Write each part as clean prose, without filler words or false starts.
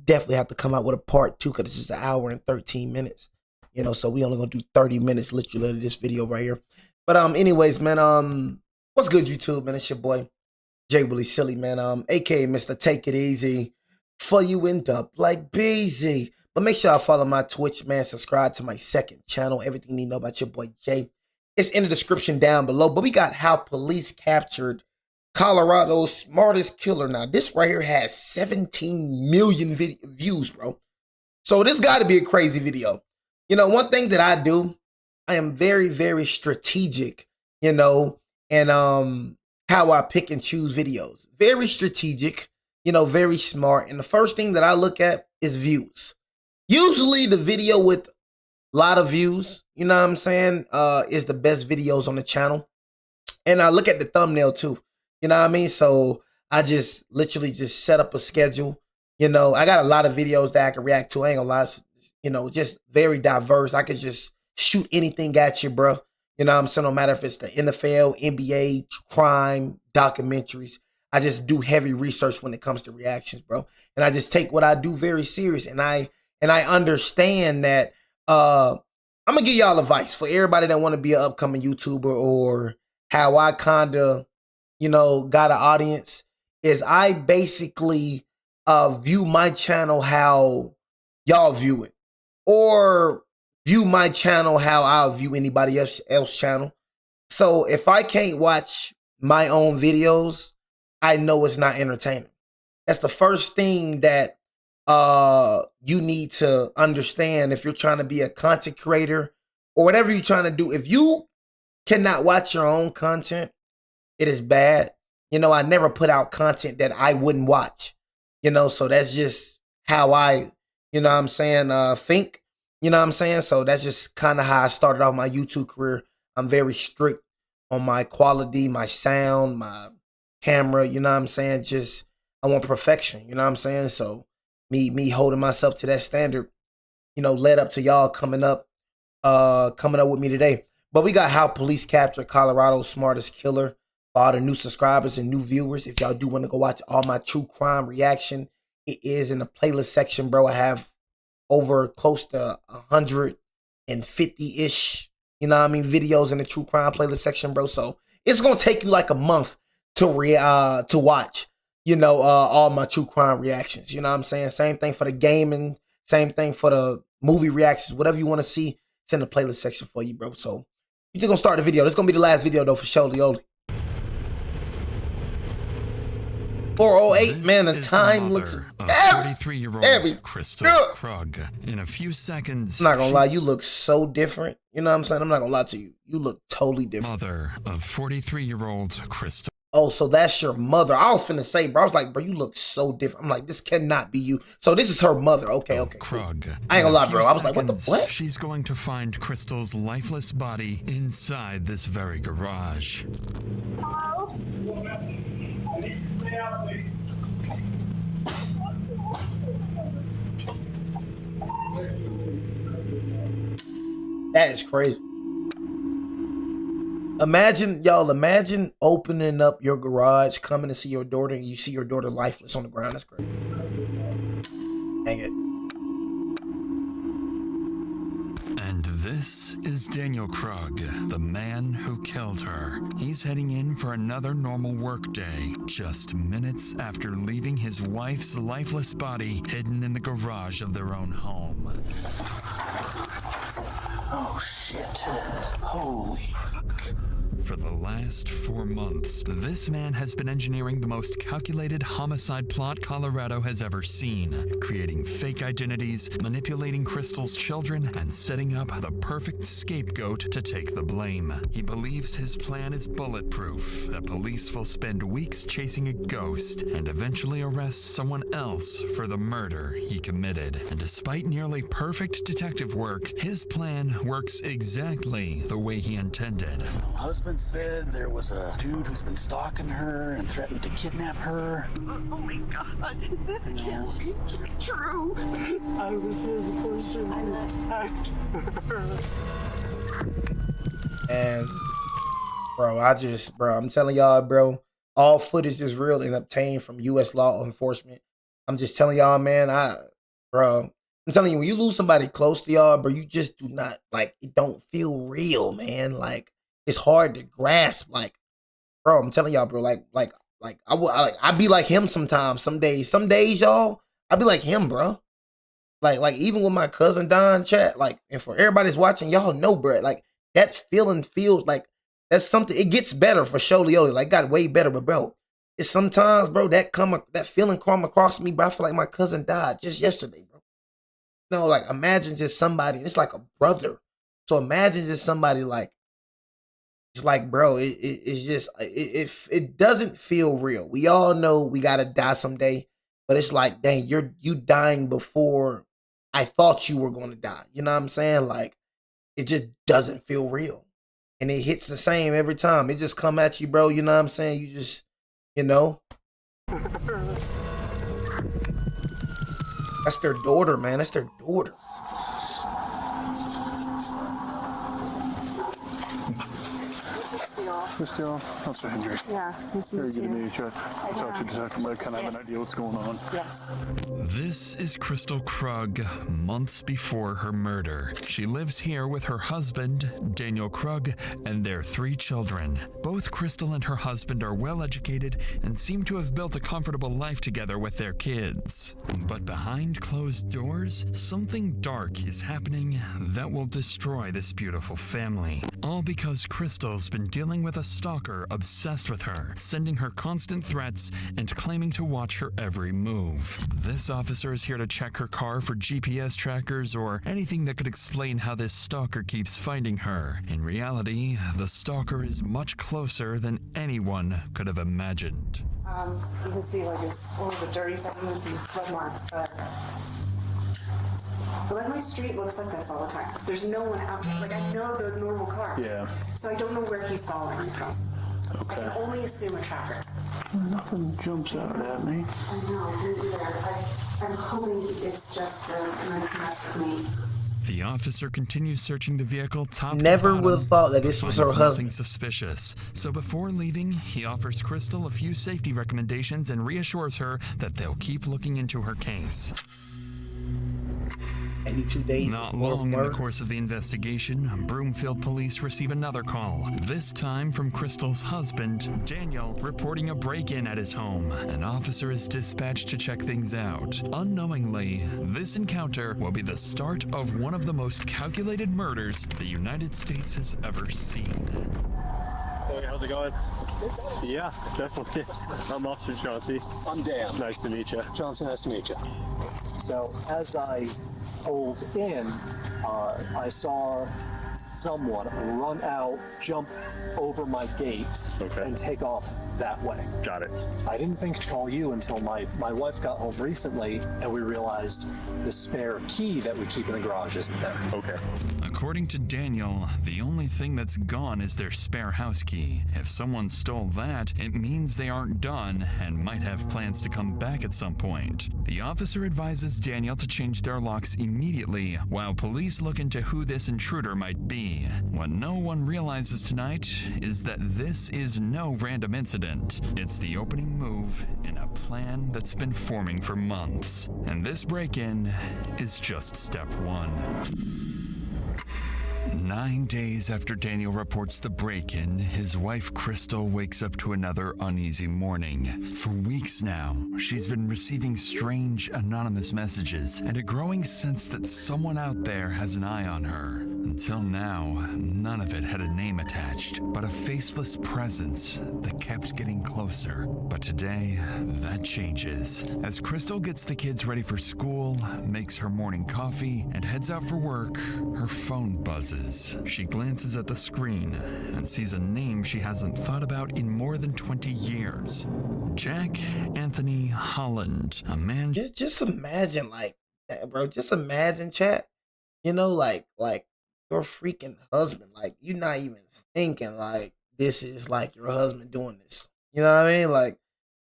definitely have to come out with a part 2 because this is an hour and 13 minutes. You know, so we only gonna do 30 minutes literally of this video right here. But anyways, man, what's good, YouTube, man? It's your boy Jay Willie Silly, man. AKA Mr. Take It Easy for you end up like busy. But make sure I follow my Twitch, man. Subscribe to my second channel. Everything you need to know about your boy Jay. It's in the description down below. But we got how police captured Colorado's smartest killer. Now, this right here has 17 million views, bro. So this got to be a crazy video. You know, one thing that I do, I am very, very strategic, you know, and how I pick and choose videos. Very strategic, you know, very smart. And the first thing that I look at is views. Usually the video with a lot of views, you know what I'm saying, is the best videos on the channel. And I look at the thumbnail too, you know what I mean? So I just literally just set up a schedule. You know, I got a lot of videos that I can react to. I ain't gonna lie, you know, just very diverse. I could just shoot anything at you, bro. You know what I'm saying? No matter if it's the NFL, NBA, crime, documentaries. I just do heavy research when it comes to reactions, bro. And I just take what I do very serious. And I understand that I'm gonna give y'all advice for everybody that want to be an upcoming YouTuber, or how I kind of, you know, got an audience, is I basically view my channel how y'all view it, or view my channel how I'll view anybody else channel. So if I can't watch my own videos, I know it's not entertaining. That's the first thing that you need to understand if you're trying to be a content creator or whatever you're trying to do. If you cannot watch your own content, it is bad. You know, I never put out content that I wouldn't watch, you know, so that's just how I, you know what I'm saying, think, you know what I'm saying? So that's just kind of how I started off my YouTube career. I'm very strict on my quality, my sound, my camera, you know what I'm saying? Just, I want perfection, you know what I'm saying? So me holding myself to that standard, you know, led up to y'all coming up with me today. But we got how police captured Colorado's smartest killer. For all the new subscribers and new viewers, if y'all do want to go watch all my true crime reaction, it is in the playlist section, bro. I have over close to 150-ish, you know what I mean, videos in the true crime playlist section, bro. So it's gonna take you like a month to watch, you know, all my true crime reactions. You know what I'm saying? Same thing for the gaming, same thing for the movie reactions, whatever you want to see, it's in the playlist section for you, bro. So you're just gonna start the video. This is gonna be the last video though, for sure, Leoli. 4:08, man, the time looks very, 43-year-old Crystal Krug. In a few seconds, I'm not gonna lie, you look so different. You know what I'm saying? I'm not gonna lie to you. You look totally different. Mother of 43-year-old Crystal. Oh, so that's your mother. I was finna say, bro, I was like, bro, you look so different. I'm like, this cannot be you. So this is her mother. Okay, okay. Krug. I ain't gonna lie, bro. I was like, what the what? She's going to find Crystal's lifeless body inside this very garage. Hello? That is crazy. Imagine opening up your garage, coming to see your daughter, and you see your daughter lifeless on the ground. That's crazy. Dang it. And this is Daniel Krug, the man who killed her. He's heading in for another normal workday, just minutes after leaving his wife's lifeless body hidden in the garage of their own home. Oh shit. Holy fuck. For the last 4 months, this man has been engineering the most calculated homicide plot Colorado has ever seen, creating fake identities, manipulating Crystal's children, and setting up the perfect scapegoat to take the blame. He believes his plan is bulletproof, that police will spend weeks chasing a ghost and eventually arrest someone else for the murder he committed. And despite nearly perfect detective work, his plan works exactly the way he intended. Husband said there was a dude who's been stalking her and threatened to kidnap her. Oh my God, this can't be true. I was the person who attacked her. And bro, I'm telling y'all, bro, all footage is real and obtained from U.S. law enforcement. I'm just telling y'all, man, bro. I'm telling you, when you lose somebody close to y'all, bro, you just do not like it. Don't feel real, man. Like it's hard to grasp. Like, bro, I'm telling y'all, bro. Like I be like him sometimes. Some days, y'all, I be like him, bro. Like even with my cousin Don chat, like, and for everybody's watching, y'all know, bro. Like that feeling feels like that's something. It gets better for Sholioli. Like got way better, but bro, it's sometimes, bro, that feeling come across me, bro. I feel like my cousin died just yesterday, bro. No, like imagine just somebody. It's like a brother. So imagine just somebody like it's like, bro. It's just it doesn't feel real. We all know we gotta die someday, but it's like, dang, you dying before I thought you were gonna die. You know what I'm saying? Like it just doesn't feel real, and it hits the same every time. It just come at you, bro. You know what I'm saying? You just, you know. That's their daughter, man. That's their daughter. Christine, Officer Hendry. Yeah, nice to Very meet good to you. meet you. I talked to Detective Mike, kind of have an idea what's going on. Yes. This is Crystal Krug, months before her murder. She lives here with her husband, Daniel Krug, and their 3 children. Both Crystal and her husband are well educated and seem to have built a comfortable life together with their kids. But behind closed doors, something dark is happening that will destroy this beautiful family. All because Crystal's been dealing with a stalker obsessed with her, sending her constant threats and claiming to watch her every move. This officer is here to check her car for GPS trackers or anything that could explain how this stalker keeps finding her. In reality, the stalker is much closer than anyone could have imagined. You can see like it's all the dirty stuff and some red marks, but like my street looks like this all the time. There's no one out there. Like I know the normal cars. Yeah. So I don't know where he's following me from. I can only assume a tracker. Nothing jumps out at me. I know, me either. I'm hoping it's just meant to mess with me. The officer continues searching the vehicle top to Never bottom, would have thought that this but was finds her nothing husband. suspicious. So before leaving, he offers Crystal a few safety recommendations and reassures her that they'll keep looking into her case. 82 days Not before long in the murder. course of the investigation, Broomfield police receive another call, this time from Crystal's husband, Daniel, reporting a break-in at his home. An officer is dispatched to check things out. Unknowingly, this encounter will be the start of one of the most calculated murders the United States has ever seen. Hey, how's it going? Yeah, definitely. I'm Officer Chauncey. I'm Dan. Nice to meet you. Johnson, nice to meet you. So, as I pulled in, I saw someone run out, jump over my gate, Okay. and take off that way. Got it. I didn't think to call you until my wife got home recently, and we realized the spare key that we keep in the garage isn't there. Okay. According to Daniel, the only thing that's gone is their spare house key. If someone stole that, it means they aren't done and might have plans to come back at some point. The officer advises Daniel to change their locks immediately while police look into who this intruder might be. What no one realizes tonight is that this is no random incident. It's the opening move in a plan that's been forming for months. And this break-in is just step 1. 9 days after Daniel reports the break-in, his wife Crystal wakes up to another uneasy morning. For weeks now, she's been receiving strange anonymous messages and a growing sense that someone out there has an eye on her. Until now, none of it had a name attached, but a faceless presence that kept getting closer. But today, that changes. As Crystal gets the kids ready for school, makes her morning coffee, and heads out for work, her phone buzzes. She glances at the screen and sees a name she hasn't thought about in more than 20 years. Jack Anthony Holland, a man... Just imagine like that, bro. Just imagine, chat. You know, like your freaking husband. Like you're not even thinking like this is like your husband doing this. You know what I mean? Like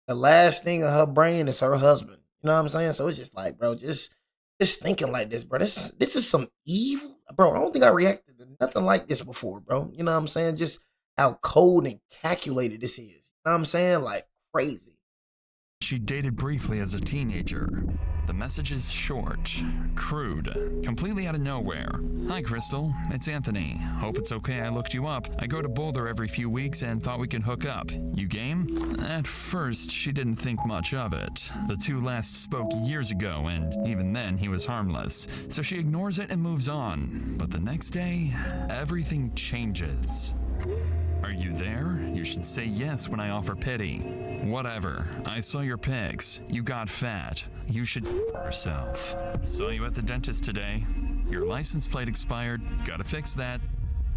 the last thing of her brain is her husband. You know what I'm saying? So it's just like, bro, just thinking like this, bro. This is some evil, bro. I don't think I reacted to nothing like this before, bro. You know what I'm saying? Just how cold and calculated this is. You know what I'm saying? Like crazy. she dated briefly as a teenager. The message is short, crude, completely out of nowhere. Hi, Crystal. It's Anthony. Hope it's okay I looked you up. I go to Boulder every few weeks and thought we could hook up. You game? At first, she didn't think much of it. The two last spoke years ago, and even then, he was harmless. So she ignores it and moves on. But the next day, everything changes. Are you there? You should say yes when I offer pity. Whatever. I saw your pics. You got fat. You should yourself. Saw you at the dentist today. Your license plate expired. Gotta fix that.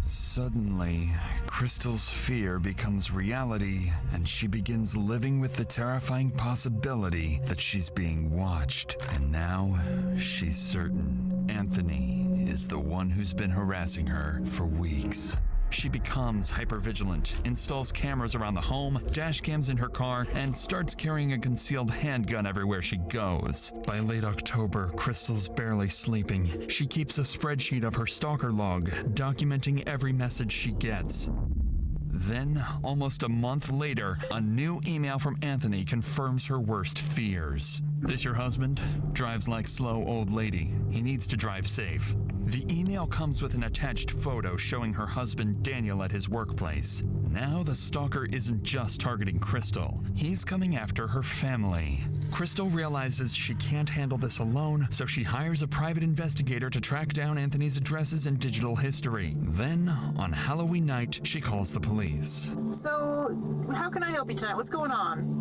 Suddenly, Crystal's fear becomes reality, and she begins living with the terrifying possibility that she's being watched. And now, she's certain Anthony is the one who's been harassing her for weeks. She becomes hypervigilant, installs cameras around the home, dash cams in her car, and starts carrying a concealed handgun everywhere she goes. By late October, Crystal's barely sleeping. She keeps a spreadsheet of her stalker log, documenting every message she gets. Then, almost a month later, a new email from Anthony confirms her worst fears. This your husband? Drives like slow old lady. He needs to drive safe. The email comes with an attached photo showing her husband Daniel at his workplace. Now the stalker isn't just targeting Crystal. He's coming after her family. Crystal realizes she can't handle this alone, so she hires a private investigator to track down Anthony's addresses and digital history. Then, on Halloween night, she calls the police. So, how can I help you tonight? What's going on?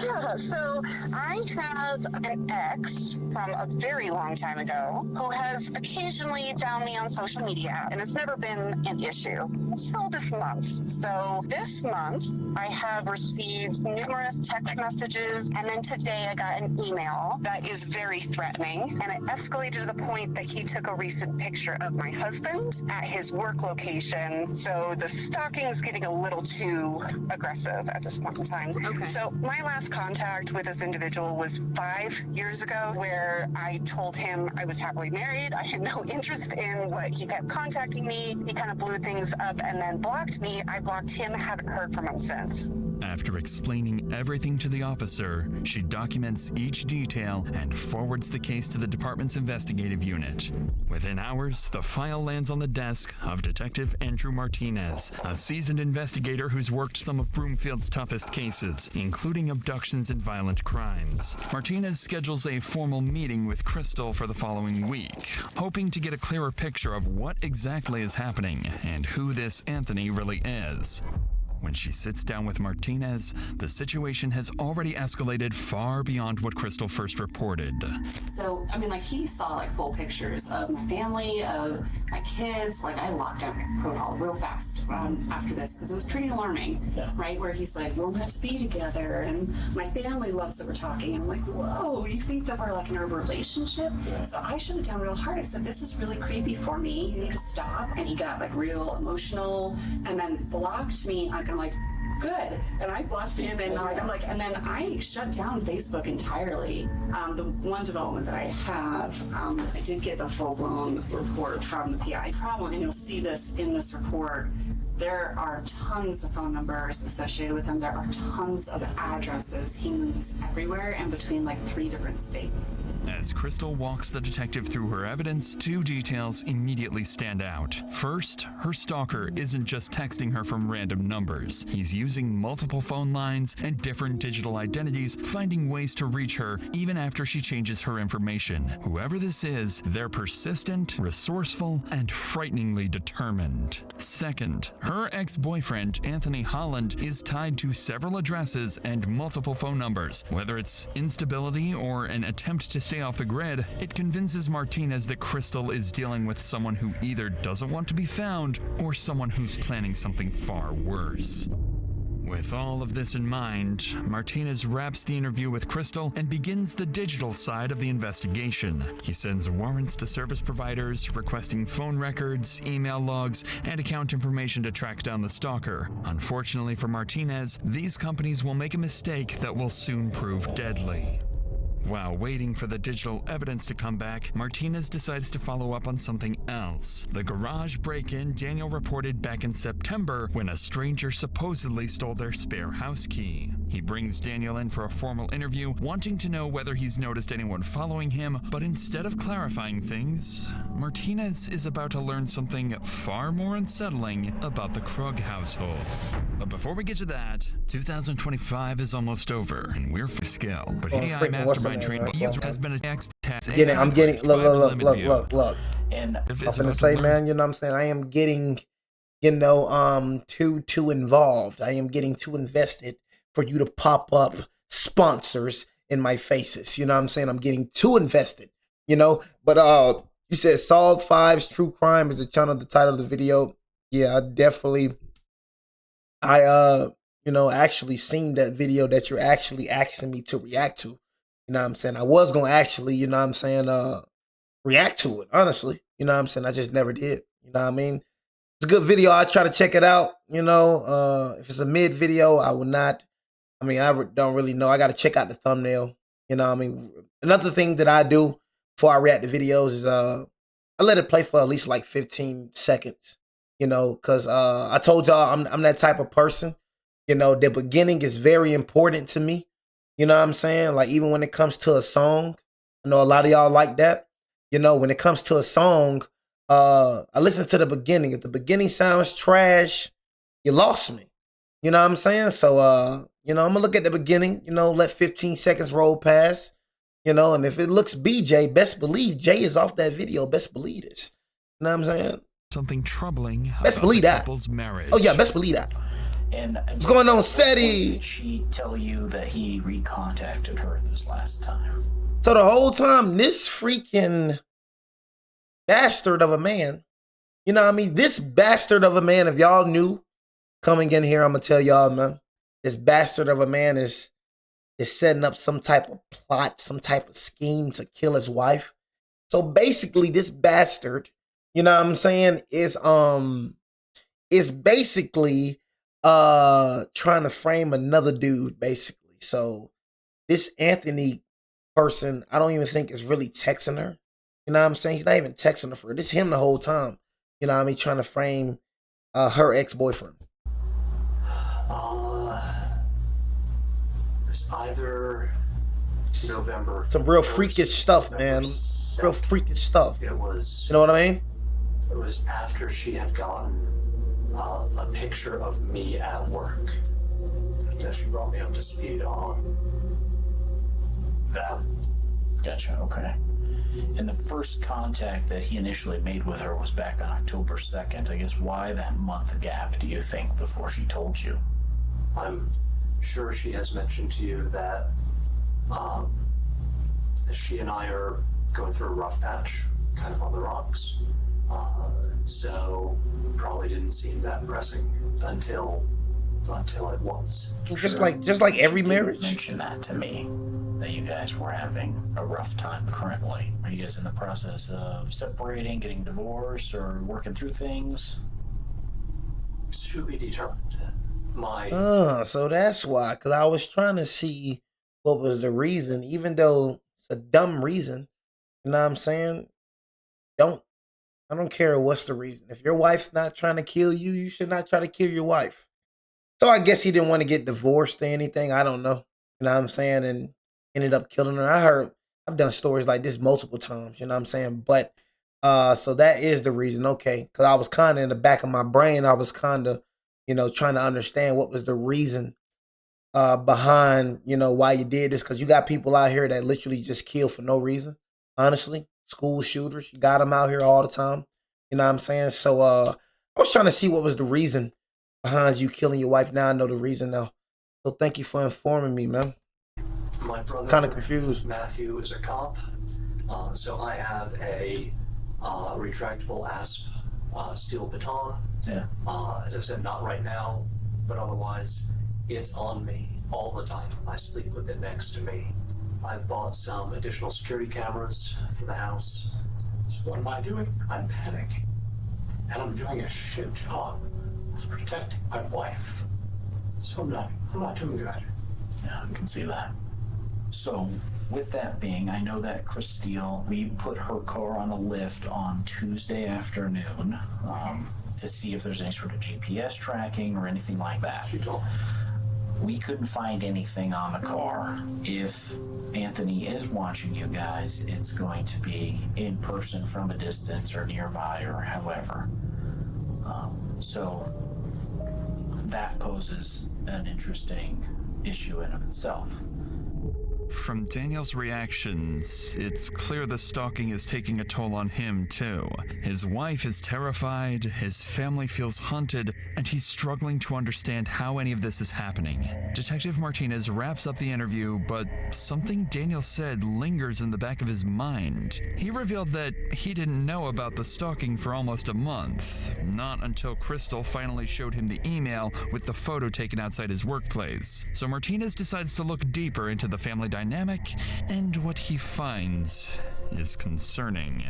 Yeah, so I have an ex from a very long time ago who has occasionally found me on social media, and it's never been an issue until this month. So this month, I have received numerous text messages, and then today I got an email that is very threatening, and it escalated to the point that he took a recent picture of my husband at his work location. So the stalking is getting a little too aggressive at this point in time. Okay. So my last contact with this individual was 5 years ago, where I told him I was happily married. I had no interest in what he kept contacting me. He kind of blew things up and then blocked me. I blocked him, haven't heard from him since. After explaining everything to the officer, she documents each detail and forwards the case to the department's investigative unit. Within hours, the file lands on the desk of Detective Andrew Martinez, a seasoned investigator who's worked some of Broomfield's toughest cases, including abductions and violent crimes. Martinez schedules a formal meeting with Crystal for the following week, hoping to get a clearer picture of what exactly is happening and who this Anthony really is. When she sits down with Martinez, the situation has already escalated far beyond what Crystal first reported. So, I mean, like, he saw, like, full pictures of my family, of my kids. Like, I locked down my protocol real fast after this, because it was pretty alarming, right? Where he's like, we're meant to be together, and my family loves that we're talking. And I'm like, whoa, you think that we're, like, in a relationship? Yeah. So I shut it down real hard. I said, this is really creepy for me. You need to stop. And he got, like, real emotional, and then blocked me. I'm like, good. And I blocked him, and I'm like, and then I shut down Facebook entirely. The one development that I have, I did get the full-blown report from the PI problem, and you'll see this in this report. There are tons of phone numbers associated with him. There are tons of addresses. He moves everywhere and between like 3 different states. As Crystal walks the detective through her evidence, 2 details immediately stand out. First, her stalker isn't just texting her from random numbers. He's using multiple phone lines and different digital identities, finding ways to reach her even after she changes her information. Whoever this is, they're persistent, resourceful, and frighteningly determined. Second, her ex-boyfriend, Anthony Holland, is tied to several addresses and multiple phone numbers. Whether it's instability or an attempt to stay off the grid, it convinces Martinez that Crystal is dealing with someone who either doesn't want to be found or someone who's planning something far worse. With all of this in mind, Martinez wraps the interview with Crystal and begins the digital side of the investigation. He sends warrants to service providers, requesting phone records, email logs, and account information to track down the stalker. Unfortunately for Martinez, these companies will make a mistake that will soon prove deadly. While waiting for the digital evidence to come back, Martinez decides to follow up on something else. The garage break-in Daniel reported back in September when a stranger supposedly stole their spare house key. He brings Daniel in for a formal interview, wanting to know whether he's noticed anyone following him, but instead of clarifying things, Martinez is about to learn something far more unsettling about the Krug household. But before we get to that, 2025 is almost over, and we're for scale. But AI mastermind trained has been a test. I'm getting, look. And I'm gonna say, man, you know what I'm saying? I am getting, too involved. I am getting too invested for you to pop up sponsors in my faces. You know what I'm saying? I'm getting too invested, But you said Solved 5's True Crime is the title of the video. Yeah, I actually seen that video that you're actually asking me to react to. You know what I'm saying? I was gonna actually, react to it, honestly. You know what I'm saying? I just never did. You know what I mean? It's a good video. I try to check it out. If it's a mid video, I will not. I don't really know. I got to check out the thumbnail. Another thing that I do before I react to videos is I let it play for at least like 15 seconds, because I told y'all I'm that type of person. The beginning is very important to me. You know what I'm saying? Like, even when it comes to a song, I know a lot of y'all like that. When it comes to a song, I listen to the beginning. If the beginning sounds trash, you lost me. You know what I'm saying? So, I'm going to look at the beginning, let 15 seconds roll past, and if it looks BJ, best believe Jay is off that video. Best believe this. You know what I'm saying? Something troubling best believe that. Couple's marriage. Oh, yeah, best believe that. And what's going on, Seti? Did she tell you that he recontacted her this last time? So the whole time, this freaking bastard of a man, this bastard of a man, if y'all knew coming in here, I'm going to tell y'all, man, this bastard of a man is setting up some type of plot, some type of scheme to kill his wife. So basically, this bastard, is basically trying to frame another dude, basically. So this Anthony person, I don't even think is really texting her. You know what I'm saying? He's not even texting her for it. This is him the whole time. Trying to frame her ex-boyfriend. It's either November. Some real freakish stuff, man. Real freakish stuff. It was. You know what I mean? It was after she had gotten a picture of me at work that she brought me up to speed on that. Gotcha, okay. And the first contact that he initially made with her was back on October 2nd. I guess why that month gap, do you think, before she told you? I'm sure she has mentioned to you that she and I are going through a rough patch, kind of on the rocks. So probably didn't seem that pressing until it was. Just like every marriage. Mention that to me, that you guys were having a rough time currently. Are you guys in the process of separating, getting divorced, or working through things? To be determined. So that's why. Because I was trying to see what was the reason, even though it's a dumb reason. You know what I'm saying? I don't care what's the reason. If your wife's not trying to kill you, you should not try to kill your wife. So I guess he didn't want to get divorced or anything. I don't know. You know what I'm saying? And ended up killing her. I've done stories like this multiple times. You know what I'm saying? But so that is the reason. Okay. Because I was kind of in the back of my brain. I was kind of, trying to understand what was the reason behind, why you did this. Because you got people out here that literally just kill for no reason. Honestly. School shooters, you got them out here all the time. You know what I'm saying? So I was trying to see what was the reason behind you killing your wife. Now I know the reason now. So thank you for informing me, man. My brother, kind of confused. Matthew, is a cop. So I have a retractable asp steel baton. Yeah. As I said, not right now, but otherwise it's on me all the time. I sleep with it next to me. I've bought some additional security cameras for the house. So what am I doing? I'm panicking. And I'm doing a shit job of protecting my wife. So I'm not doing good. Yeah, I can see that. So, with that being, I know that Chris Steele, we put her car on a lift on Tuesday afternoon to see if there's any sort of GPS tracking or anything like that. She told me. We couldn't find anything on the car. If Anthony is watching you guys, it's going to be in person from a distance or nearby or however. So that poses an interesting issue in of itself. From Daniel's reactions, it's clear the stalking is taking a toll on him, too. His wife is terrified, his family feels hunted, and he's struggling to understand how any of this is happening. Detective Martinez wraps up the interview, but something Daniel said lingers in the back of his mind. He revealed that he didn't know about the stalking for almost a month, not until Crystal finally showed him the email with the photo taken outside his workplace. So Martinez decides to look deeper into the family dynamic, and what he finds is concerning.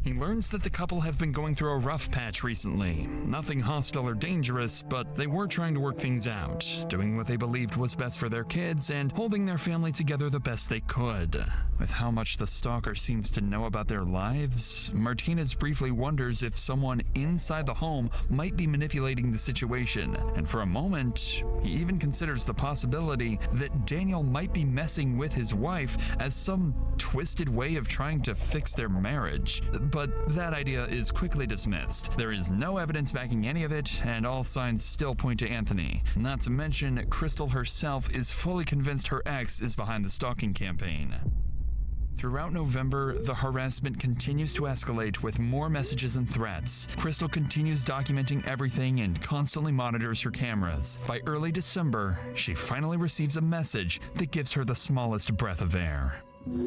He learns that the couple have been going through a rough patch recently. Nothing hostile or dangerous, but they were trying to work things out, doing what they believed was best for their kids and holding their family together the best they could. With how much the stalker seems to know about their lives, Martinez briefly wonders if someone inside the home might be manipulating the situation, and for a moment, he even considers the possibility that Daniel might be messing with his wife as some twisted way of trying to fix their marriage. But that idea is quickly dismissed. There is no evidence backing any of it, and all signs still point to Anthony. Not to mention, Crystal herself is fully convinced her ex is behind the stalking campaign. Throughout November, the harassment continues to escalate with more messages and threats. Crystal continues documenting everything and constantly monitors her cameras. By early December, she finally receives a message that gives her the smallest breath of air.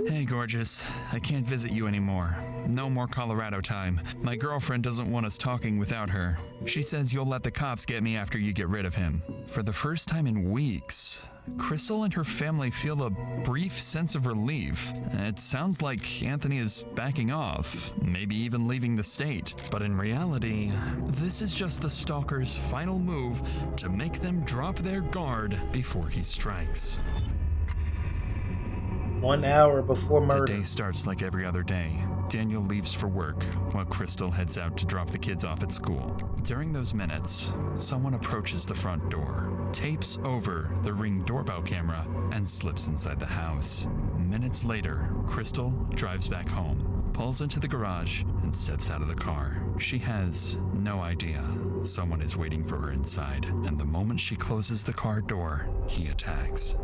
Hey, gorgeous. I can't visit you anymore. No more Colorado time. My girlfriend doesn't want us talking without her. She says you'll let the cops get me after you get rid of him. For the first time in weeks, Crystal and her family feel a brief sense of relief. It sounds like Anthony is backing off, maybe even leaving the state. But in reality, this is just the stalker's final move to make them drop their guard before he strikes. 1 hour before murder. The day starts like every other day. Daniel leaves for work while Crystal heads out to drop the kids off at school. During those minutes, someone approaches the front door, tapes over the Ring doorbell camera, and slips inside the house. Minutes later, Crystal drives back home, pulls into the garage, and steps out of the car. She has no idea someone is waiting for her inside, and the moment she closes the car door, he attacks.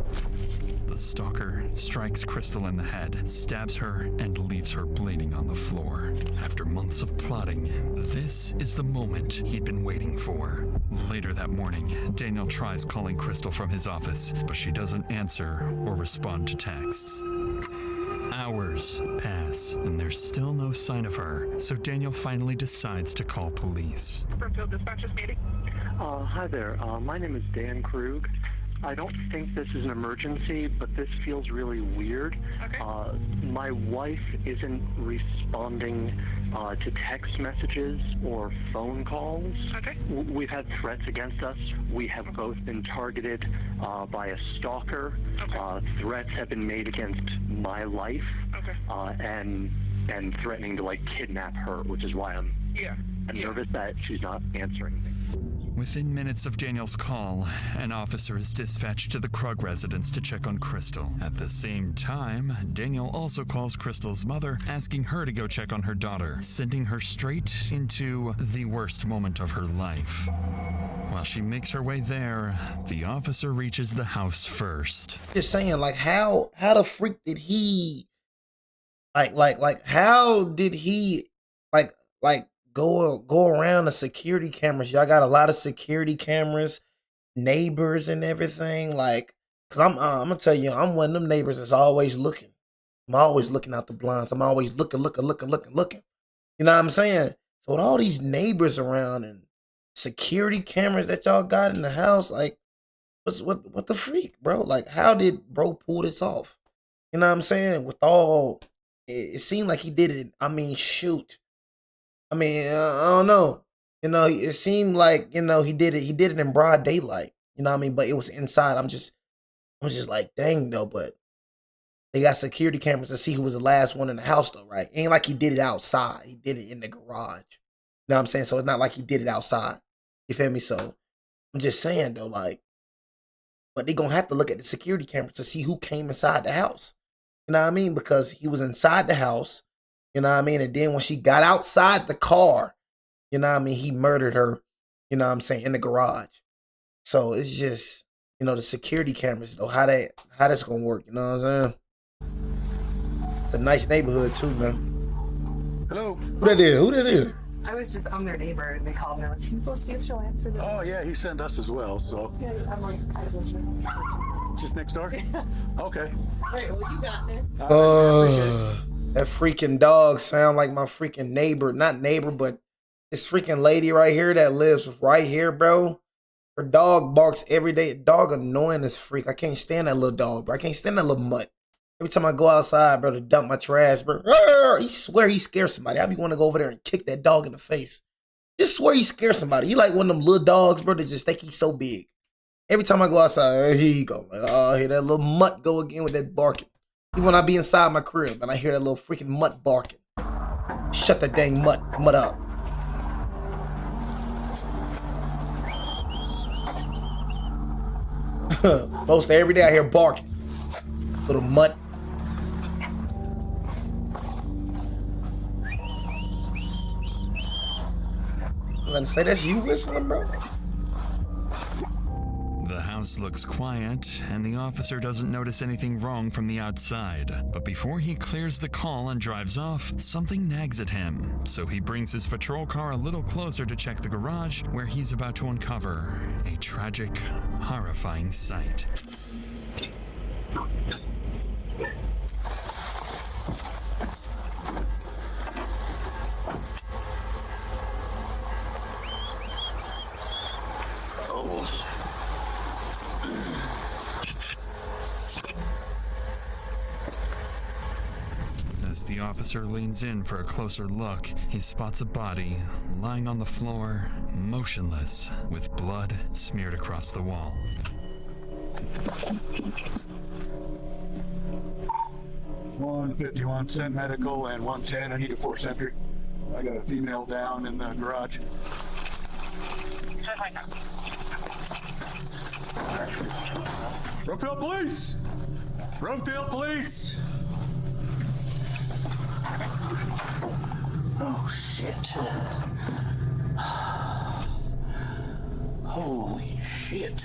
The stalker strikes Crystal in the head, stabs her, and leaves her bleeding on the floor. After months of plotting, this is the moment he'd been waiting for. Later that morning, Daniel tries calling Crystal from his office, but she doesn't answer or respond to texts. Hours pass, and there's still no sign of her, so Daniel finally decides to call police. Springfield Dispatchers meeting. Hi there. My name is Dan Krug. I don't think this is an emergency, but this feels really weird. Okay. My wife isn't responding to text messages or phone calls. Okay. We've had threats against us. We have both been targeted by a stalker. Okay. Threats have been made against my life. Okay. And threatening to kidnap her, which is why I'm nervous that she's not answering me. Within minutes of Daniel's call, an officer is dispatched to the Krug residence to check on Crystal. At the same time, Daniel also calls Crystal's mother, asking her to go check on her daughter, sending her straight into the worst moment of her life. While she makes her way there, the officer reaches the house first. Just saying, how the freak did he, how did he, go around the security cameras? Y'all got a lot of security cameras, neighbors and everything. Cause I'm gonna tell you, I'm one of them neighbors that's always looking. I'm always looking out the blinds. I'm always looking. You know what I'm saying? So with all these neighbors around and security cameras that y'all got in the house, what the freak, bro? How did bro pull this off? You know what I'm saying? It seemed like he did it. Shoot. I don't know. It seemed like, he did it in broad daylight. You know what I mean? But it was inside. I'm just like, dang though, but they got security cameras to see who was the last one in the house though, right? Ain't like he did it outside. He did it in the garage. You know what I'm saying? So it's not like he did it outside. You feel me? So I'm just saying though, but they're going to have to look at the security cameras to see who came inside the house. You know what I mean? Because he was inside the house, you know what I mean? And then when she got outside the car, you know what I mean, he murdered her, you know what I'm saying, in the garage. So it's just, you know, the security cameras, though, how that's going to work, you know what I'm saying? It's a nice neighborhood, too, man. Hello. Who that is? Who that is? I was just, I'm their neighbor, and they called me. Like, can you go see if she'll answer the Oh, yeah, he sent us as well, so. Yeah, I'm like, I don't know. Just next door? Okay. All right, well, you got this. That freaking dog sound like my freaking neighbor. Not neighbor, but this freaking lady right here that lives right here, bro. Her dog barks every day. Dog annoying as freak. I can't stand that little dog, bro. I can't stand that little mutt. Every time I go outside, bro, to dump my trash, bro, he swear he scares somebody. I be want to go over there and kick that dog in the face. Just swear he scares somebody. He like one of them little dogs, bro, that just think he's so big. Every time I go outside, here he go. Like, oh, I hear that little mutt go again with that barking. Even when I be inside my crib and I hear that little freaking mutt barking. Shut that dang mutt up. Most every day I hear barking. Little mutt. I'm gonna say that's you whistling, bro. The house looks quiet, and the officer doesn't notice anything wrong from the outside. But before he clears the call and drives off, something nags at him. So he brings his patrol car a little closer to check the garage, where he's about to uncover a tragic, horrifying sight. As the officer leans in for a closer look, he spots a body lying on the floor, motionless, with blood smeared across the wall. 151, send medical, and 110, I need a 4 center. I got a female down in the garage. Brookfield Police! Brookfield Police! Oh, shit. Holy shit.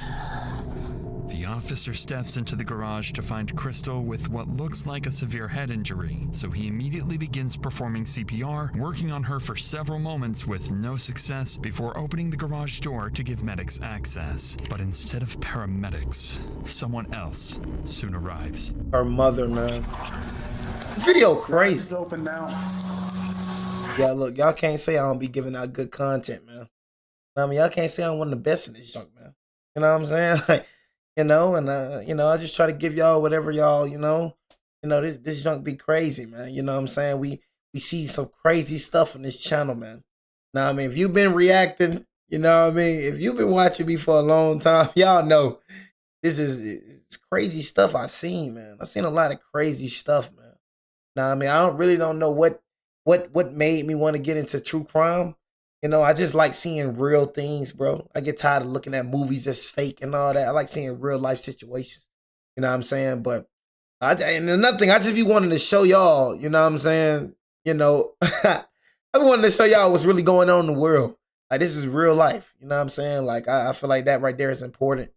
The officer steps into the garage to find Crystal with what looks like a severe head injury, so he immediately begins performing CPR, working on her for several moments with no success before opening the garage door to give medics access. But instead of paramedics, someone else soon arrives. Her mother, man. This video crazy. It's open now. Yeah, look, y'all can't say I don't be giving out good content, man. I mean, y'all can't say I'm one of the best in this junk, man. You know what I'm saying? Like, you know, and I just try to give y'all whatever y'all, this junk be crazy, man. You know what I'm saying? We see some crazy stuff on this channel, man. Now, I mean, if you've been reacting, you know what I mean? If you've been watching me for a long time, y'all know it's crazy stuff I've seen, man. I've seen a lot of crazy stuff, man. Now, I mean, I don't know what made me want to get into true crime. You know, I just like seeing real things, bro. I get tired of looking at movies that's fake and all that. I like seeing real life situations. You know what I'm saying? But and another thing, I just be wanting to show y'all, you know what I'm saying? You know, I be wanting to show y'all what's really going on in the world. Like, this is real life. You know what I'm saying? Like, I feel like that right there is important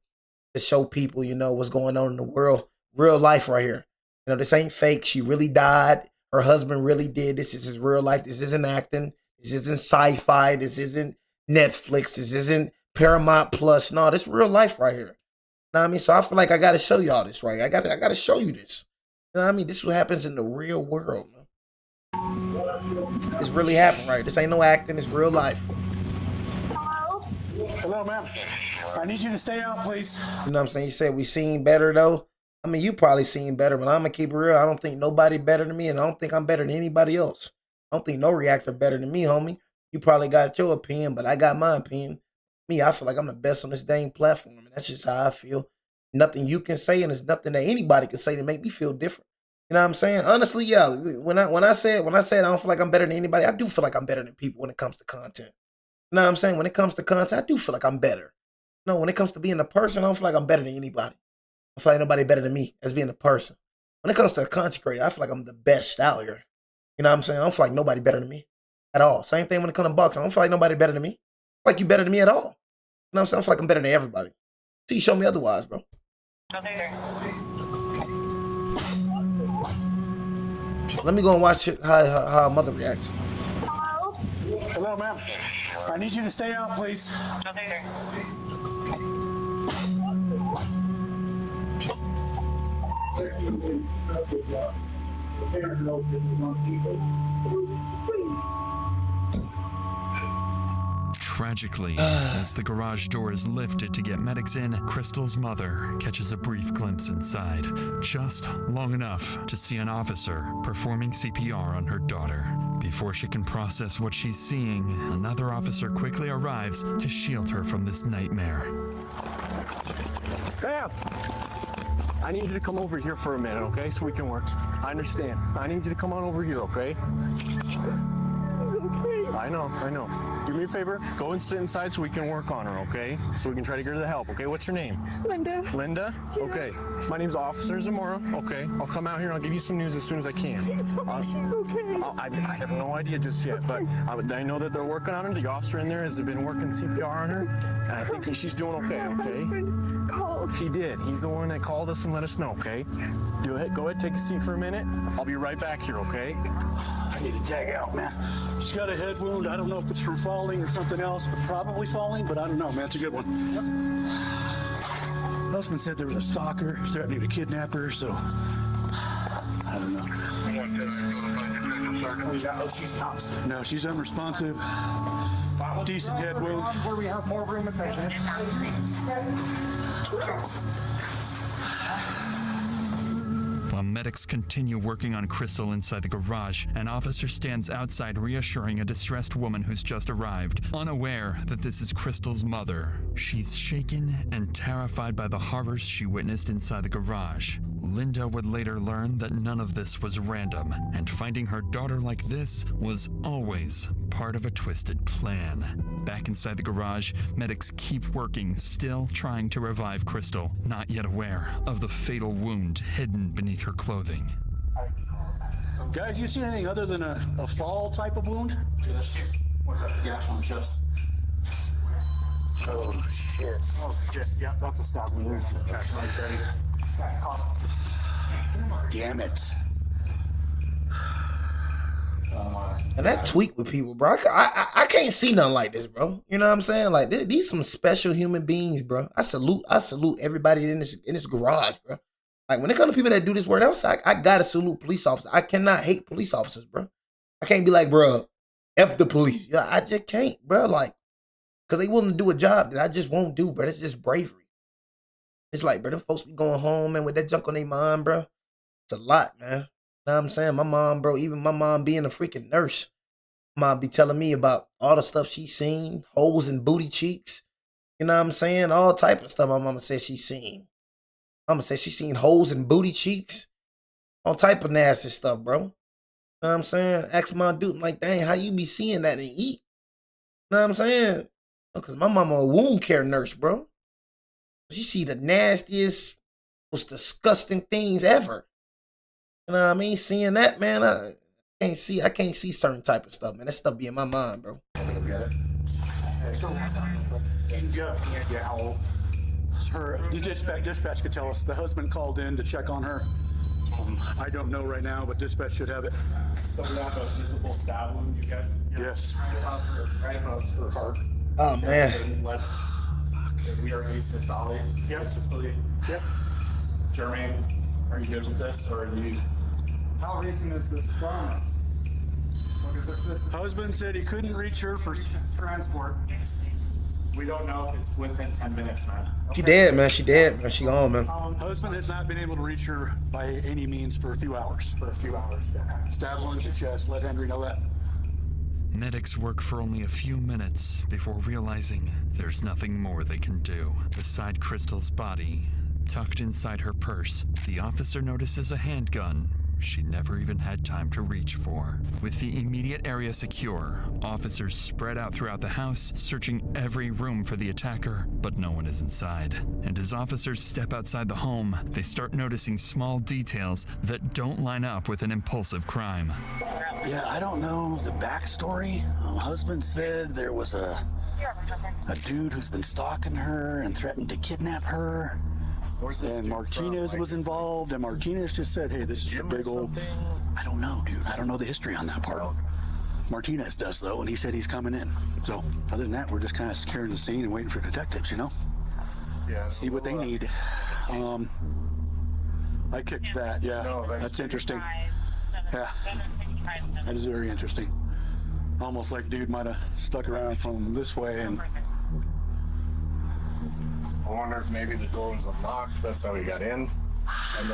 to show people, you know, what's going on in the world. Real life right here. You know, this ain't fake. She really died. Her husband really did. This is his real life. This isn't acting. This isn't sci-fi. This isn't Netflix. This isn't Paramount Plus. No, this is real life right here. You know what I mean? So I feel like I got to show y'all this, right? I got to show you this. You know what I mean? This is what happens in the real world, man. This really happened, right? This ain't no acting. It's real life. Hello, ma'am. I need you to stay out, please. You know what I'm saying? You said we seen better, though. I mean, you probably seen better, but I'm going to keep it real. I don't think nobody better than me, and I don't think I'm better than anybody else. I don't think no reactor better than me, homie. You probably got your opinion, but I got my opinion. Me, I feel like I'm the best on this dang platform, and that's just how I feel. Nothing you can say, and there's nothing that anybody can say to make me feel different. You know what I'm saying? Honestly, yeah. When I said I don't feel like I'm better than anybody, I do feel like I'm better than people when it comes to content. You know what I'm saying? When it comes to content, I do feel like I'm better. No, when it comes to being a person, I don't feel like I'm better than anybody. I feel like nobody better than me as being a person. When it comes to a content creator, I feel like I'm the best out here. You know what I'm saying? I don't feel like nobody better than me at all. Same thing when it comes to boxing. I don't feel like nobody better than me. I feel like you better than me at all. You know what I'm saying? I feel like I'm better than everybody. Till you show me otherwise, bro. Let me go and watch it, how her mother reacts. Hello, ma'am. I need you to stay out, please. Tragically, as the garage door is lifted to get medics in, Crystal's mother catches a brief glimpse inside, just long enough to see an officer performing CPR on her daughter. Before she can process what she's seeing, another officer quickly arrives to shield her from this nightmare. Bam! I need you to come over here for a minute, okay? So we can work. I understand. I need you to come on over here, okay? I know. Do me a favor. Go and sit inside so we can work on her, okay? So we can try to get her the help, okay? What's your name? Linda. Linda? Yeah. Okay. My name's Officer Zamora, okay? I'll come out here and I'll give you some news as soon as I can. Please, she's okay. I have no idea just yet, but I know that they're working on her. The officer in there has been working CPR on her, and I think she's doing okay, My okay? husband called. He did. He's the one that called us and let us know, okay? Go ahead, take a seat for a minute. I'll be right back here, okay? I need to tag out, man. She's got a head wound. I don't know if it's from falling or something else, but probably falling, but I don't know, man. It's a good one. Husband said there was a stalker threatening to kidnap her, so I don't know. No, she's unresponsive. Decent head wound. Where we have more room at While medics continue working on Crystal inside the garage, an officer stands outside reassuring a distressed woman who's just arrived, unaware that this is Crystal's mother. She's shaken and terrified by the horrors she witnessed inside the garage. Linda would later learn that none of this was random, and finding her daughter like this was always part of a twisted plan. Back inside the garage, medics keep working, still trying to revive Crystal, not yet aware of the fatal wound hidden beneath her clothing. Guys, you see anything other than a fall type of wound? What's that gash on the chest? Oh, shit. Oh, shit. Yeah, that's a stab wound. That's right. Damn it. And that tweak with people, bro. I can't see nothing like this, bro. You know what I'm saying? Like these some special human beings, bro. I salute everybody in this garage, bro. Like when it comes to people that do this work outside, I gotta salute police officers. I cannot hate police officers, bro. I can't be like, bro, F the police. Yeah, I just can't, bro. Like, cause they willing to do a job that I just won't do, bro. It's just bravery. It's like, bro, them folks be going home, man, with that junk on their mind, bro. It's a lot, man. You know what I'm saying? My mom, bro, even my mom being a freaking nurse, mom be telling me about all the stuff she seen, holes in booty cheeks. You know what I'm saying? All type of stuff my mama said she seen. Mama said she seen holes in booty cheeks. All type of nasty stuff, bro. You know what I'm saying? Ask my dude, like, dang, how you be seeing that and eat? You know what I'm saying? Because my mama a wound care nurse, bro. She see the nastiest, most disgusting things ever. You know what I mean? Seeing that, man, I can't see certain type of stuff, man. That stuff be in my mind, bro. The dispatch could tell us. The husband called in to check on her. I don't know right now, but dispatch should have it. So we have a visible stab wound, you guys? Yes. Right above her heart. Oh, man. We are asystole. Yep. Asystole. Yep. Jermaine, are you good with this, or are you? How recent is this trauma? Husband said he couldn't reach her for transport. We don't know if it's within 10 minutes, man. She dead, man. She dead, man. She gone, man. Husband has not been able to reach her by any means for a few hours. Yeah. Stab wound to the chest. Let Henry know that. Medics work for only a few minutes before realizing there's nothing more they can do. Beside Crystal's body, tucked inside her purse, the officer notices a handgun she never even had time to reach for. With the immediate area secure, officers spread out throughout the house, searching every room for the attacker, but no one is inside. And as officers step outside the home, they start noticing small details that don't line up with an impulsive crime. Yeah, I don't know the backstory. Husband said there was a dude who's been stalking her and threatened to kidnap her. And Martinez was involved, and Martinez just said, hey, this is a big old... I don't know, dude. I don't know the history on that part. Martinez does, though, and he said he's coming in. So, other than that, we're just kind of securing the scene and waiting for detectives, you know? Yeah. See what they need. I kicked that, yeah. No, that's interesting. Yeah. That is very interesting. Almost like dude might have stuck around from this way and... I wonder if maybe the door was unlocked. That's how he got in. And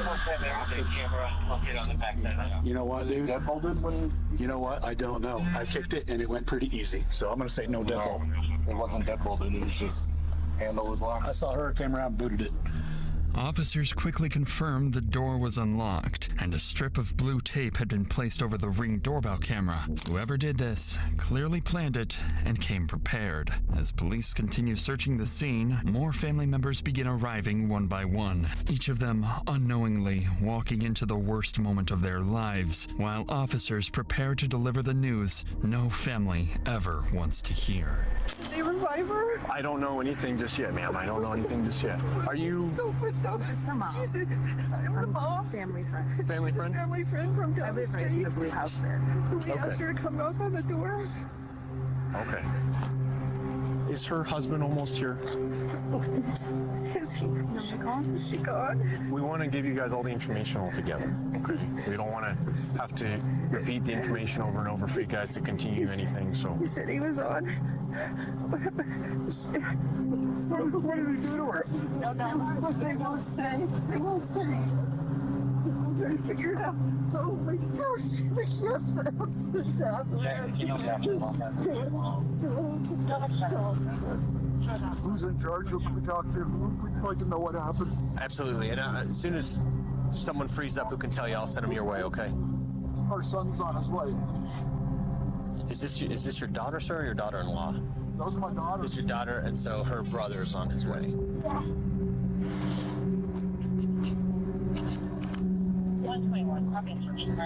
then you know what, dude? Deadbolted when... You know what? I don't know. I kicked it and it went pretty easy. So I'm going to say no deadbolt. It wasn't deadbolted. It was just handle was locked. I saw her, came around, booted it. Officers quickly confirmed the door was unlocked, and a strip of blue tape had been placed over the Ring doorbell camera. Whoever did this clearly planned it and came prepared. As police continue searching the scene, more family members begin arriving one by one, each of them unknowingly walking into the worst moment of their lives, while officers prepare to deliver the news no family ever wants to hear. They revive her? I don't know anything just yet, ma'am. I don't know anything just yet. Are you... It's her mom. She's a mom. Family friend. Family friend? Family friend from down the street. The blue house there. We asked her to come knock on the door. Okay. Is her husband almost here? Is he gone? Is she gone? We want to give you guys all the information all together. Okay. We don't want to have to repeat the information over and over for you guys to continue anything, so... He said he was on. What did he do to her? No. They won't say. They won't say. I'm trying to figure it out. Oh my gosh. We can't. Who's in charge? Who can we talk to? We'd like to know what happened. Absolutely. And as soon as someone frees up who can tell you, I'll send them your way, okay? Our son's on his way. Is this your daughter, sir, or your daughter-in-law? That was my daughter. This is your daughter, and so her brother's on his way. Yeah. 121, copy instruction.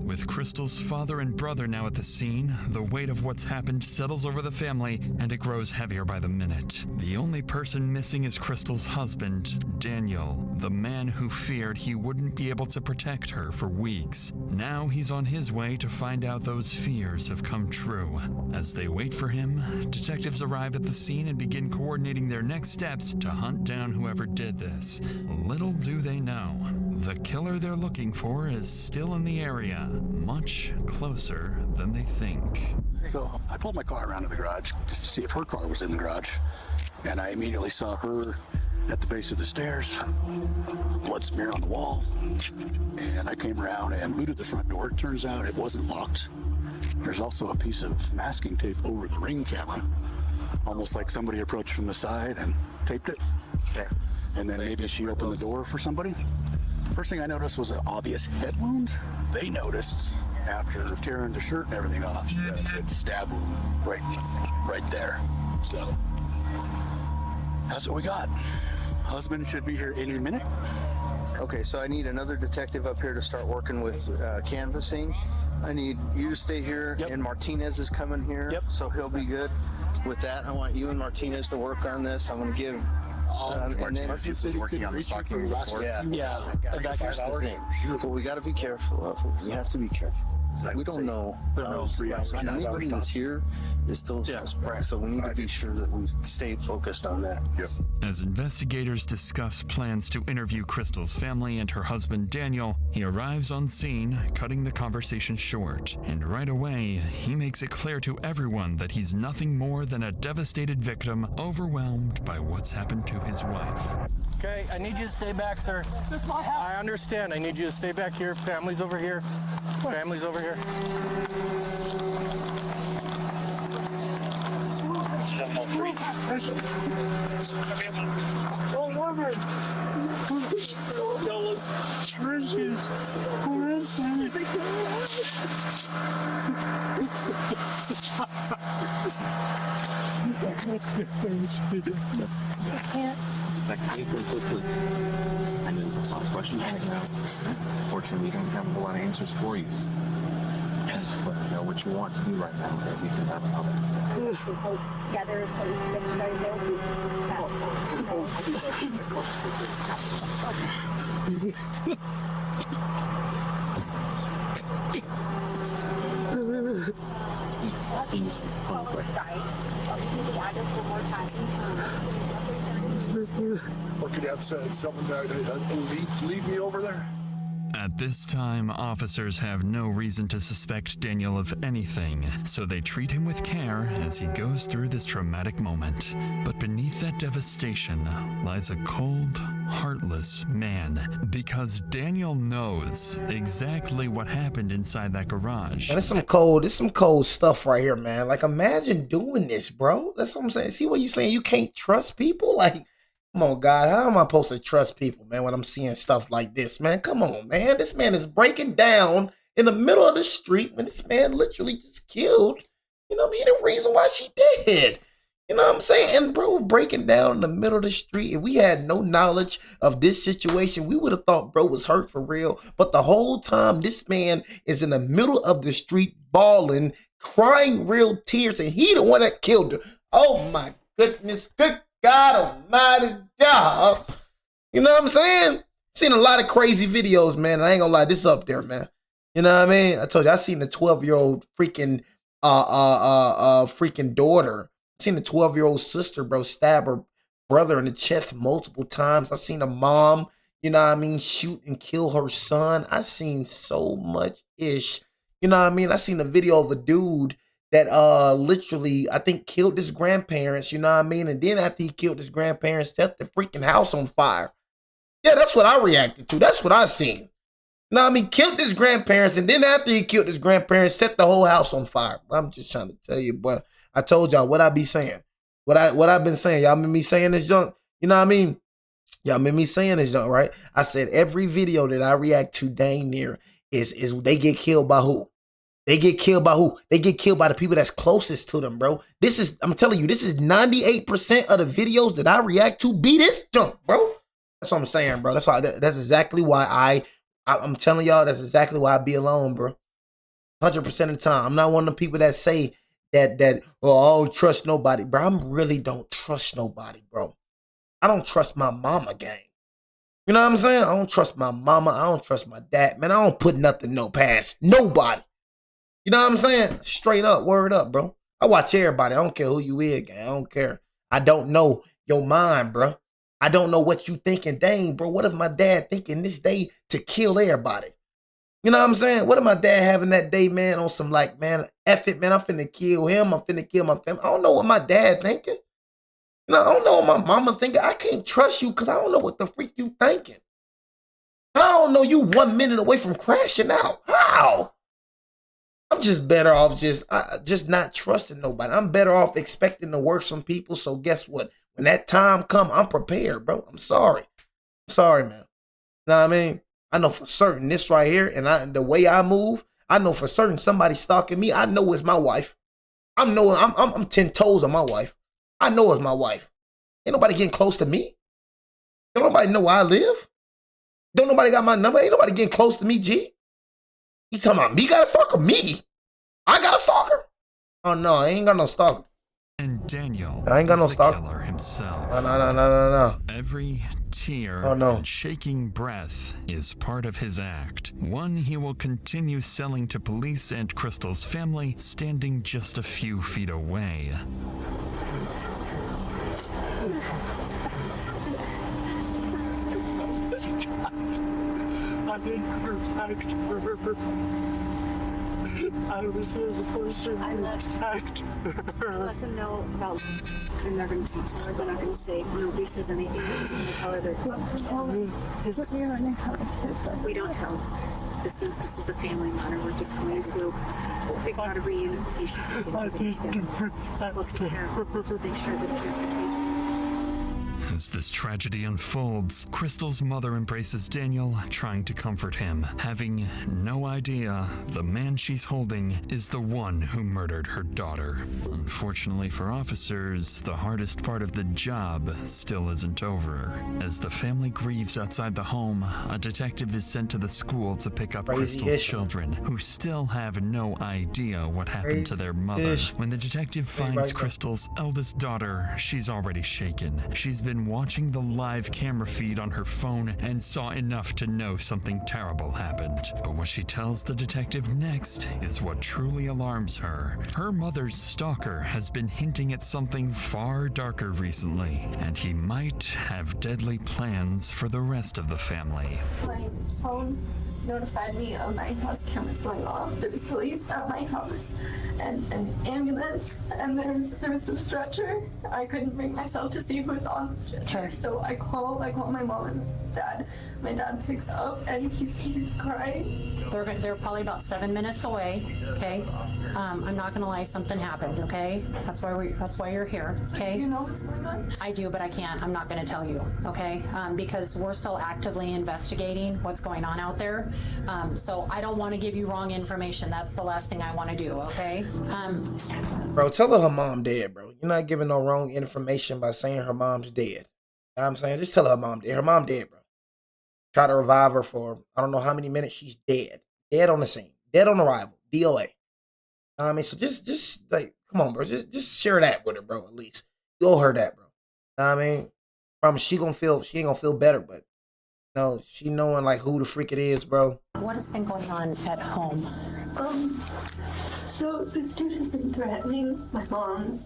With Crystal's father and brother now at the scene, the weight of what's happened settles over the family, and it grows heavier by the minute. The only person missing is Crystal's husband, Daniel, the man who feared he wouldn't be able to protect her for weeks. Now he's on his way to find out those fears have come true. As they wait for him, detectives arrive at the scene and begin coordinating their next steps to hunt down whoever did this. Little do they know, the killer they're looking for is still in the area, much closer than they think. So I pulled my car around to the garage just to see if her car was in the garage. And I immediately saw her at the base of the stairs, blood smear on the wall. And I came around and booted the front door. It turns out it wasn't locked. There's also a piece of masking tape over the Ring camera, almost like somebody approached from the side and taped it. And then maybe she opened the door for somebody. First thing I noticed was an obvious head wound. They noticed after tearing the shirt and everything off, a stab wound right there. So that's what we got. Husband should be here any minute. Okay, so I need another detective up here to start working with canvassing. I need you to stay here, and Martinez is coming here, so he'll be good with that. I want you and Martinez to work on this. I'm going to give... and then Martinez is working on the stock report. Yeah. But here's the thing. Well, we got to be careful. We have to be careful. We don't know. Anybody that's here is still suspect, so we need to be sure that we stay focused on that. As investigators discuss plans to interview Crystal's family and her husband Daniel, he arrives on scene, cutting the conversation short. And right away, he makes it clear to everyone that he's nothing more than a devastated victim, overwhelmed by what's happened to his wife. Okay, I need you to stay back, sir. This is my house. I understand. I need you to stay back here. Family's over here. Family's over here. 703. Oh, Robert. Precious. Questions right now. Fortunately, we don't have a lot of answers for you. But I know what you want to do right now. We can have What could have said? Someone leave me over there? At this time, officers have no reason to suspect Daniel of anything, so they treat him with care as he goes through this traumatic moment. But beneath that devastation lies a cold, heartless man, because Daniel knows exactly what happened inside that garage. Man, it's some cold stuff right here, man. Like, imagine doing this, bro. That's what I'm saying. See what you saying? You can't trust people? Like, come on, God. How am I supposed to trust people, man, when I'm seeing stuff like this, man? Come on, man. This man is breaking down in the middle of the street when this man literally just killed, you know what I mean, the reason why she dead. You know what I'm saying? And bro, breaking down in the middle of the street. If we had no knowledge of this situation, we would have thought bro was hurt for real. But the whole time, this man is in the middle of the street bawling, crying real tears, and he the one that killed her. Oh my goodness. Good God almighty, God. You know what I'm saying? Seen a lot of crazy videos, man. I ain't gonna lie, this up there, man. You know what I mean? I told you, I seen the 12-year-old freaking freaking daughter. I seen the 12-year-old sister, bro, stab her brother in the chest multiple times. I've seen a mom, you know what I mean, shoot and kill her son. I seen so much ish. You know what I mean? I seen a video of a dude that literally, I think, killed his grandparents, you know what I mean? And then after he killed his grandparents, set the freaking house on fire. Yeah, that's what I reacted to. That's what I seen. You know what I mean? Killed his grandparents, and then after he killed his grandparents, set the whole house on fire. I'm just trying to tell you, boy. I told y'all what I be saying. What I've been saying. Y'all remember me saying this junk? You know what I mean? Y'all remember me saying this junk, right? I said every video that I react to dang near is they get killed by who? They get killed by who? They get killed by the people that's closest to them, bro. I'm telling you, this is 98% of the videos that I react to be this junk, bro. That's what I'm saying, bro. That's exactly why I'm telling y'all, that's exactly why I be alone, bro. 100% of the time. I'm not one of the people that say that oh, I don't trust nobody, bro. I really don't trust nobody, bro. I don't trust my mama, gang. You know what I'm saying? I don't trust my mama. I don't trust my dad. Man, I don't put nothing past nobody. You know what I'm saying? Straight up, word up, bro. I watch everybody. I don't care who you is, gang. I don't care. I don't know your mind, bro. I don't know what you thinking. Dang, bro, what if my dad thinking this day to kill everybody? You know what I'm saying? What if my dad having that day, man, on some like, man, F it, man, I'm finna kill him. I'm finna kill my family. I don't know what my dad thinking. You know, I don't know what my mama thinking. I can't trust you because I don't know what the freak you thinking. I don't know you 1 minute away from crashing out. How? I'm just better off just not trusting nobody. I'm better off expecting the worst from people. So guess what? When that time come, I'm prepared, bro. I'm sorry. I'm sorry, man. You know what I mean? I know for certain this right here, and the way I move, I know for certain somebody stalking me. I know it's my wife. I'm 10 toes on my wife. I know it's my wife. Ain't nobody getting close to me. Don't nobody know where I live. Don't nobody got my number. Ain't nobody getting close to me, G. You talking about me got a stalker? Me? I got a stalker? Oh no, I ain't got no stalker. And Daniel, I ain't got no stalker. Killer himself. No. Every tear and shaking breath is part of his act. One he will continue selling to police and Crystal's family, standing just a few feet away. I didn't protect her. I was the person who attacked her. Let them know about, and they're going to talk to her. They're not going to say, nobody says anything. They're just going to tell her that. We don't tell. This is a family matter. We're just going to figure out a reunification. We'll take care of it. Just make sure that transportation. As this tragedy unfolds, Crystal's mother embraces Daniel, trying to comfort him, having no idea the man she's holding is the one who murdered her daughter. Unfortunately for officers, the hardest part of the job still isn't over. As the family grieves outside the home, a detective is sent to the school to pick up Crystal's children, who still have no idea what happened to their mother. When the detective finds Crystal's eldest daughter, she's already shaken. She's been watching the live camera feed on her phone and saw enough to know something terrible happened. But what she tells the detective next is what truly alarms her. Her mother's stalker has been hinting at something far darker recently, and he might have deadly plans for the rest of the family. My phone notified me of my house cameras going off. There was police at my house and an ambulance, and there was a stretcher. I couldn't bring myself to see who was on the stretcher, so I call my mom and dad. My dad picks up and he's crying. They're probably about 7 minutes away. Okay, I'm not gonna lie, something happened. Okay, that's why you're here. Okay, So you know what's going on? I do, but I can't. I'm not gonna tell you. Okay, because we're still actively investigating what's going on out there. So I don't want to give you wrong information. That's the last thing I want to do. Okay. Bro, tell her mom dead, bro. You're not giving no wrong information by saying her mom's dead. You know what I'm saying? Just tell her mom dead. Her mom dead, bro. Try to revive her for I don't know how many minutes. She's dead. Dead on the scene. Dead on arrival. DOA. I mean, so just like, come on, bro. Just share that with her, bro, at least. You owe her that, bro. I mean, promise she ain't gonna feel better, but no, she knowing like who the freak it is, bro. What has been going on at home? So this dude has been threatening my mom,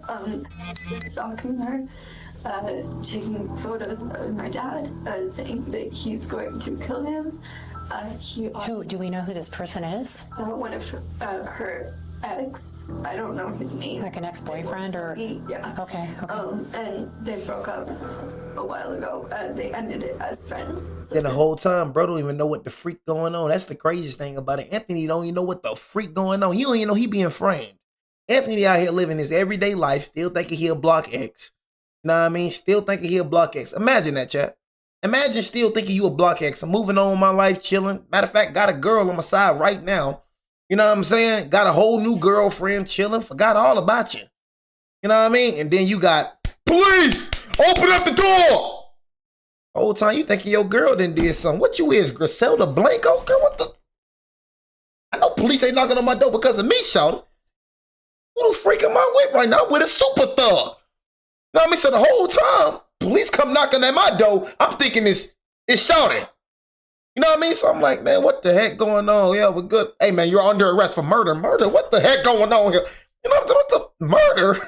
stalking her, taking photos of my dad, saying that he's going to kill him. Who do we know who this person is? One of her ex. I don't know his name. Like an ex-boyfriend or? Yeah. Okay. And they broke up a while ago. They ended it as friends. So Then the whole time, bro don't even know what the freak going on. That's the craziest thing about it. Anthony don't even know what the freak going on. He don't even know he being framed. Anthony out here living his everyday life, still thinking he'll block X. You know what I mean? Still thinking he'll block X. Imagine that, chat. Imagine still thinking you a block X. I'm moving on with my life, chilling. Matter of fact, got a girl on my side right now. You know what I'm saying? Got a whole new girlfriend chilling. Forgot all about you. You know what I mean? And then you got, police, open up the door. Whole time you thinking your girl done did something. What you is, Griselda Blanco? Girl, what the? I know police ain't knocking on my door because of me, shouting. Who the freak am I with right now? With a super thug. You know what I mean? So the whole time, police come knocking at my door, I'm thinking it's shouting. You know what I mean? So I'm like, man, what the heck going on? Yeah, we're good. Hey, man, you're under arrest for murder. Murder? What the heck going on here? You know, what the murder?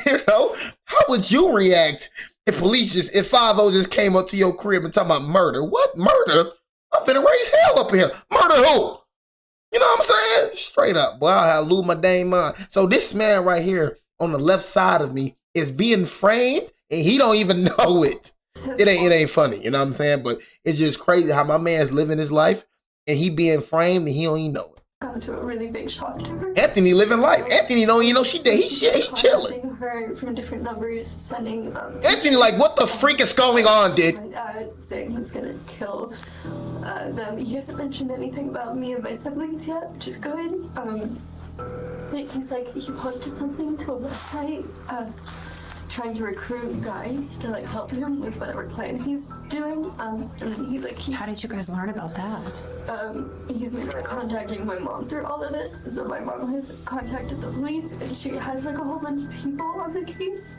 You know, how would you react if if 5-0 just came up to your crib and talking about murder? What murder? I'm finna raise hell up here. Murder who? You know what I'm saying? Straight up. Boy, I'll lose my dang mind. So this man right here on the left side of me is being framed and he don't even know it. It ain't funny, you know what I'm saying? But it's just crazy how my man's living his life and he being framed and he don't even know it. Got to a really big shock to her. Anthony living life. Anthony don't even know she dead. He chilling. Her from different numbers, sending. Anthony like, what the freak is going on, dude? My dad saying he's gonna kill them. He hasn't mentioned anything about me and my siblings yet, which is good. He's like, he posted something to a website, trying to recruit guys to like help him with whatever plan he's doing. And then he's like, how did you guys learn about that? He's been contacting my mom through all of this. So my mom has contacted the police, and she has like a whole bunch of people on the case.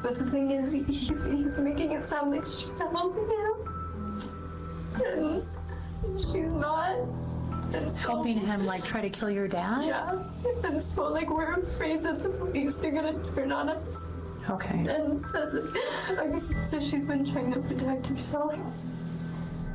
But the thing is, he's making it sound like she's helping him, and she's not. And so, helping him like try to kill your dad? Yeah. And so like we're afraid that the police are gonna turn on us. Okay. And so she's been trying to protect herself.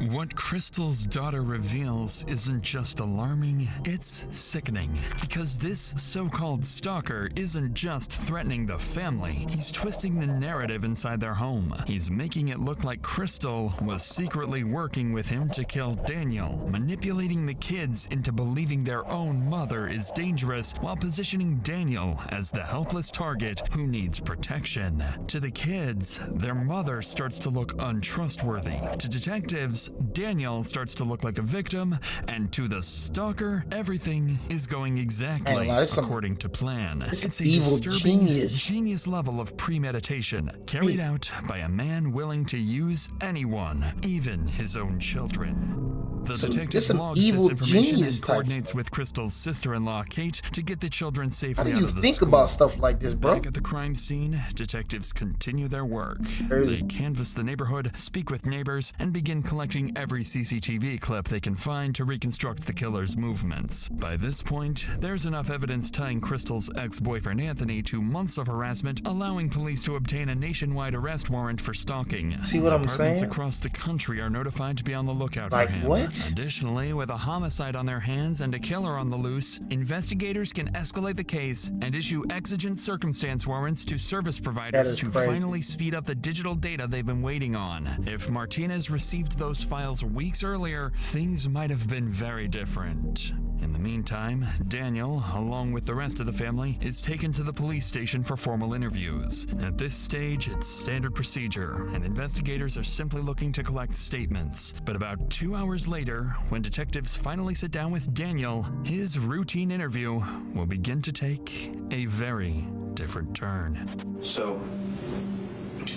What Crystal's daughter reveals isn't just alarming, it's sickening. Because this so-called stalker isn't just threatening the family, he's twisting the narrative inside their home. He's making it look like Crystal was secretly working with him to kill Daniel, manipulating the kids into believing their own mother is dangerous while positioning Daniel as the helpless target who needs protection. To the kids, their mother starts to look untrustworthy. To detectives, Daniel starts to look like a victim, and to the stalker, everything is going exactly according to plan. It's a evil disturbing, genius level of premeditation, carried out by a man willing to use anyone, even his own children. The detective logs this information and coordinates with Crystal's sister-in-law, Kate, to get the children safely out of the school. How do you think about stuff like this, bro? Back at the crime scene, detectives continue their work. They canvass the neighborhood, speak with neighbors, and begin collecting every CCTV clip they can find to reconstruct the killer's movements. By this point, there's enough evidence tying Crystal's ex-boyfriend Anthony to months of harassment, allowing police to obtain a nationwide arrest warrant for stalking. See what I'm Departments saying? across the country are notified to be on the lookout Like for him. what? Additionally, with a homicide on their hands and a killer on the loose, investigators can escalate the case and issue exigent circumstance warrants to service providers to finally speed up the digital data they've been waiting on. If Martinez received those files weeks earlier, things might have been very different. In the meantime, Daniel, along with the rest of the family, is taken to the police station for formal interviews. At this stage, it's standard procedure, and investigators are simply looking to collect statements. But about 2 hours later, when detectives finally sit down with Daniel, his routine interview will begin to take a very different turn. So,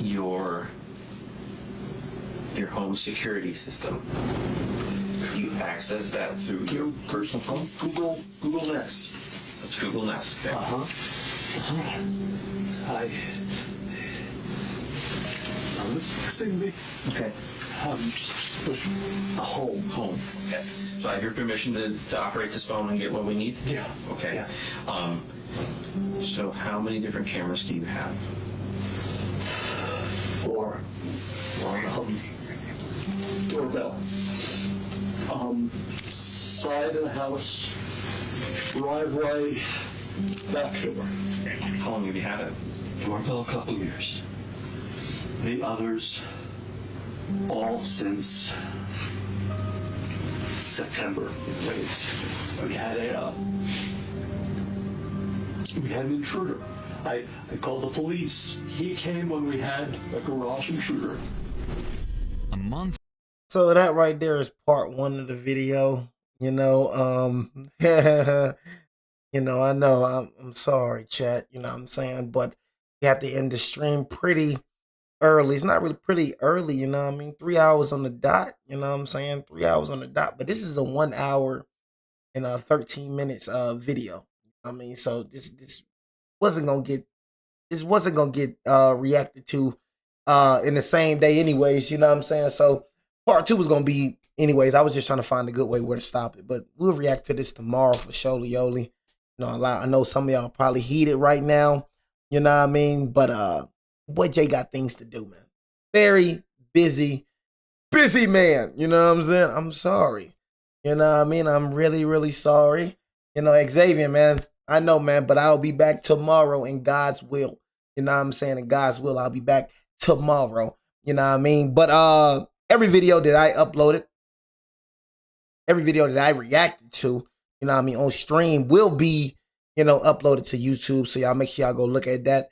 your home security system, you access that through your personal phone? Google Nest. That's Google Nest. Okay. Okay. Home. Okay. So I have your permission to operate this phone and get what we need? Yeah. Okay. Yeah. So how many different cameras do you have? 4. Doorbell. Side of the house, driveway, back door. How long have you had it? Doorbell a couple years. The others, all since September. We had an intruder. I called the police. He came when we had a garage intruder. A month. So that right there is part 1 of the video. You know, you know, I know I'm sorry, chat. You know what I'm saying? But we have to end the stream pretty early. It's not really pretty early, you know what I mean? 3 hours on the dot, you know what I'm saying? 3 hours on the dot. But this is a 1 hour and 13 minutes video. I mean, so this wasn't gonna get reacted to in the same day anyways, you know what I'm saying? So part 2 was gonna be anyways. I was just trying to find a good way where to stop it. But we'll react to this tomorrow for surely, Yoli. You know, I know some of y'all probably heated right now, you know what I mean? But boy Jay got things to do, man. Very busy man. You know what I'm saying? I'm sorry. You know what I mean? I'm really, really sorry. You know, Xavier, man, I know, man, but I'll be back tomorrow in God's will. You know what I'm saying? In God's will, I'll be back tomorrow. You know what I mean? But every video that I uploaded, every video that I reacted to, you know what I mean, on stream will be, you know, uploaded to YouTube. So y'all make sure y'all go look at that.